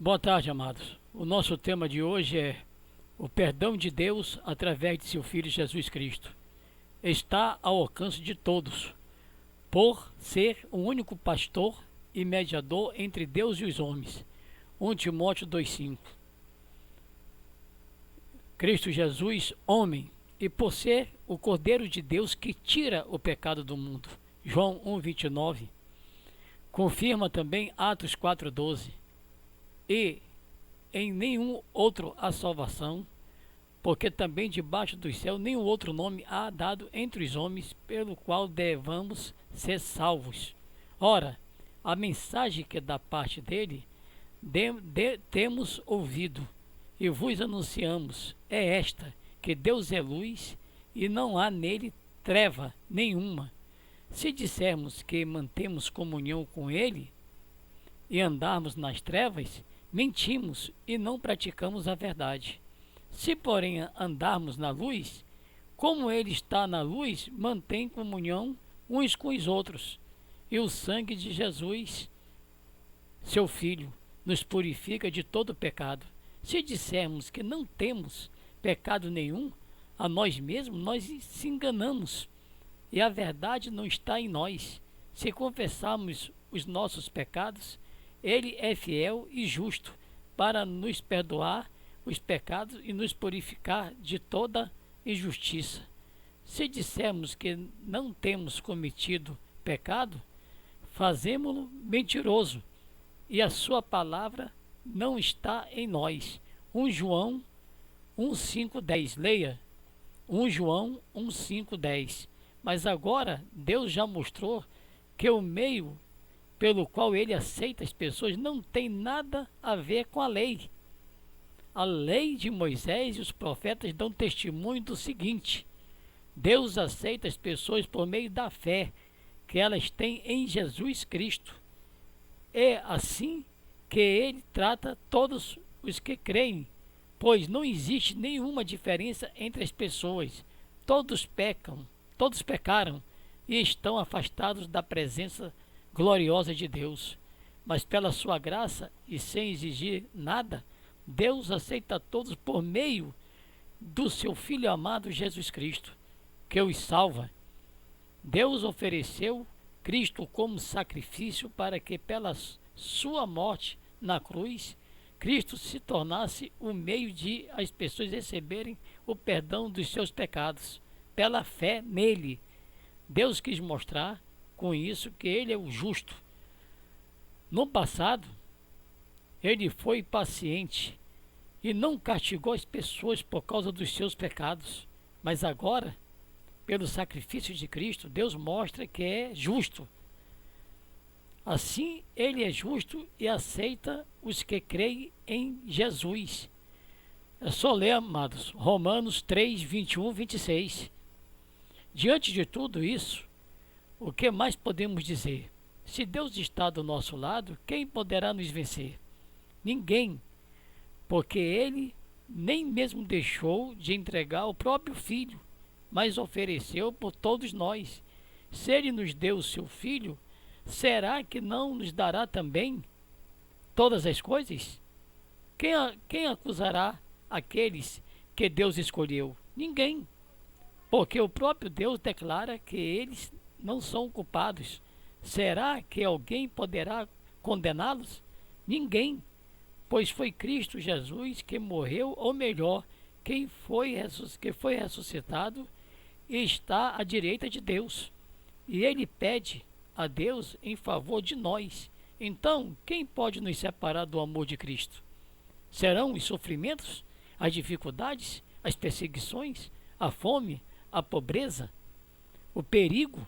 Boa tarde, amados. O nosso tema de hoje é o perdão de Deus através de seu Filho Jesus Cristo. Está ao alcance de todos, por ser o único pastor e mediador entre Deus e os homens. 1 Timóteo 2,5. Cristo Jesus, homem, e por ser o Cordeiro de Deus que tira o pecado do mundo. João 1,29. Confirma também Atos 4,12. E em nenhum outro há salvação, porque também debaixo do céu nenhum outro nome há dado entre os homens pelo qual devamos ser salvos. Ora, a mensagem que da parte dele temos ouvido e vos anunciamos é esta, que Deus é luz e não há nele treva nenhuma. Se dissermos que mantemos comunhão com ele e andarmos nas trevas, mentimos e não praticamos a verdade. Se, porém, andarmos na luz, como ele está na luz, mantém comunhão uns com os outros. E o sangue de Jesus, seu Filho, nos purifica de todo pecado. Se dissermos que não temos pecado nenhum, a nós mesmos nós se enganamos, e a verdade não está em nós. Se confessarmos os nossos pecados, ele é fiel e justo para nos perdoar os pecados e nos purificar de toda injustiça. Se dissermos que não temos cometido pecado, fazemo-lo mentiroso, e a sua palavra não está em nós. 1 João 1,5,10. Leia 1 João 1,5,10. Mas agora Deus já mostrou que o meio pelo qual ele aceita as pessoas não tem nada a ver com a lei. A lei de Moisés e os profetas dão testemunho do seguinte: Deus aceita as pessoas por meio da fé que elas têm em Jesus Cristo. É assim que ele trata todos os que creem, pois não existe nenhuma diferença entre as pessoas. Todos pecaram e estão afastados da presença gloriosa de Deus, mas pela sua graça e sem exigir nada, Deus aceita todos por meio do seu Filho amado Jesus Cristo, que os salva. Deus ofereceu Cristo como sacrifício para que pela sua morte na cruz, Cristo se tornasse o meio de as pessoas receberem o perdão dos seus pecados, pela fé nele. Deus quis mostrar com isso que ele é o justo. No passado, ele foi paciente e não castigou as pessoas por causa dos seus pecados. Mas agora, pelo sacrifício de Cristo, Deus mostra que é justo. Assim, ele é justo e aceita os que creem em Jesus. É só ler, amados, Romanos 3, 21, 26. Diante de tudo isso, o que mais podemos dizer? Se Deus está do nosso lado, quem poderá nos vencer? Ninguém, porque ele nem mesmo deixou de entregar o próprio Filho, mas ofereceu por todos nós. Se ele nos deu o seu Filho, será que não nos dará também todas as coisas? Quem acusará aqueles que Deus escolheu? Ninguém, porque o próprio Deus declara que eles não são culpados. Será que alguém poderá condená-los? Ninguém, pois foi Cristo Jesus que morreu, ou melhor, que foi ressuscitado e está à direita de Deus. E ele pede a Deus em favor de nós. Então, quem pode nos separar do amor de Cristo? Serão os sofrimentos, as dificuldades, as perseguições, a fome, a pobreza, o perigo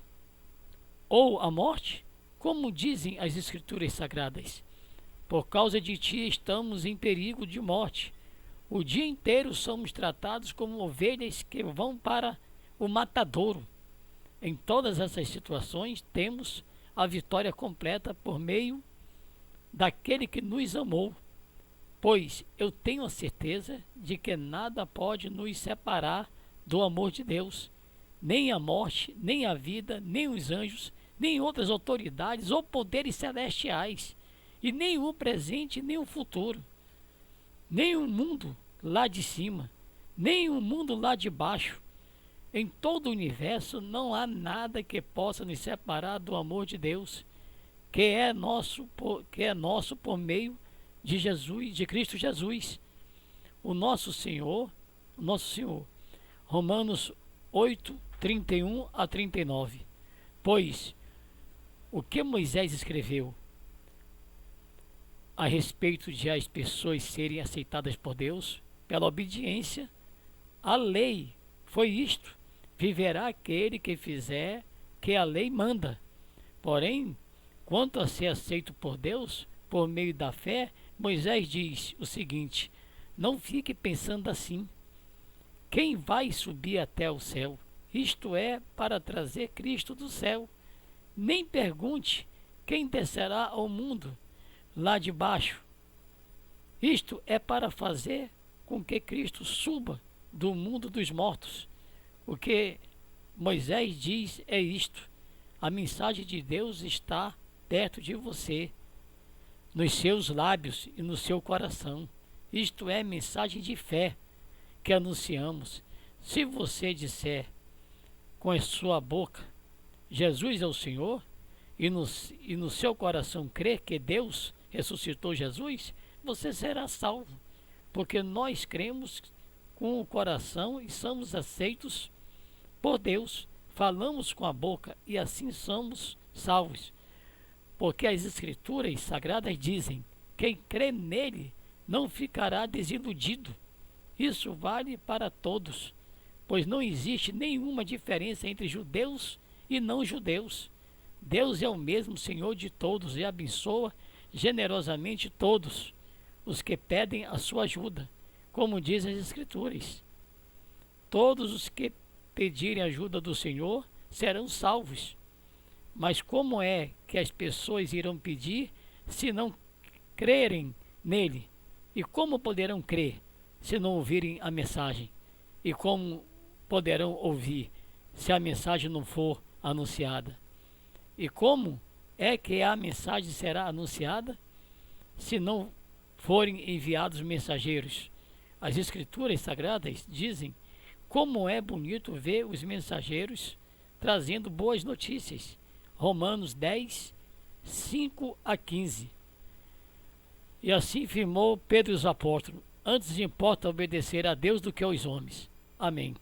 ou a morte? Como dizem as Escrituras Sagradas, por causa de ti estamos em perigo de morte. O dia inteiro somos tratados como ovelhas que vão para o matadouro. Em todas essas situações temos a vitória completa por meio daquele que nos amou. Pois eu tenho a certeza de que nada pode nos separar do amor de Deus, nem a morte, nem a vida, nem os anjos, nem outras autoridades ou poderes celestiais. e nem o presente, nem o futuro, nem o mundo lá de cima, nem o mundo lá de baixo. Em todo o universo não há nada que possa nos separar do amor de Deus, que é nosso por meio de Jesus, de Cristo Jesus, o nosso Senhor, o nosso Senhor. Romanos 8, 31 a 39. Pois o que Moisés escreveu a respeito de as pessoas serem aceitadas por Deus pela obediência à lei foi isto: viverá aquele que fizer que a lei manda. Porém, quanto a ser aceito por Deus por meio da fé, Moisés diz o seguinte: não fique pensando assim. Quem vai subir até o céu? Isto é, para trazer Cristo do céu. Nem pergunte quem descerá ao mundo lá de baixo. Isto é para fazer com que Cristo suba do mundo dos mortos. O que Moisés diz é isto: a mensagem de Deus está perto de você, nos seus lábios e no seu coração. Isto é mensagem de fé que anunciamos. Se você disser com a sua boca Jesus é o Senhor, e no seu coração crer que Deus ressuscitou Jesus, você será salvo, porque nós cremos com o coração e somos aceitos por Deus, falamos com a boca e assim somos salvos, porque as Escrituras Sagradas dizem: quem crê nele não ficará desiludido. Isso vale para todos, pois não existe nenhuma diferença entre judeus e não judeus. Deus é o mesmo Senhor de todos e abençoa generosamente todos os que pedem a sua ajuda, como diz as Escrituras. Todos os que pedirem ajuda do Senhor serão salvos. Mas como é que as pessoas irão pedir se não crerem nele? E como poderão crer se não ouvirem a mensagem? E como poderão ouvir se a mensagem não for anunciada? E como é que a mensagem será anunciada se não forem enviados mensageiros? As Escrituras Sagradas dizem como é bonito ver os mensageiros trazendo boas notícias. Romanos 10, 5 a 15. E assim firmou Pedro os apóstolos: antes importa obedecer a Deus do que aos homens. Amém.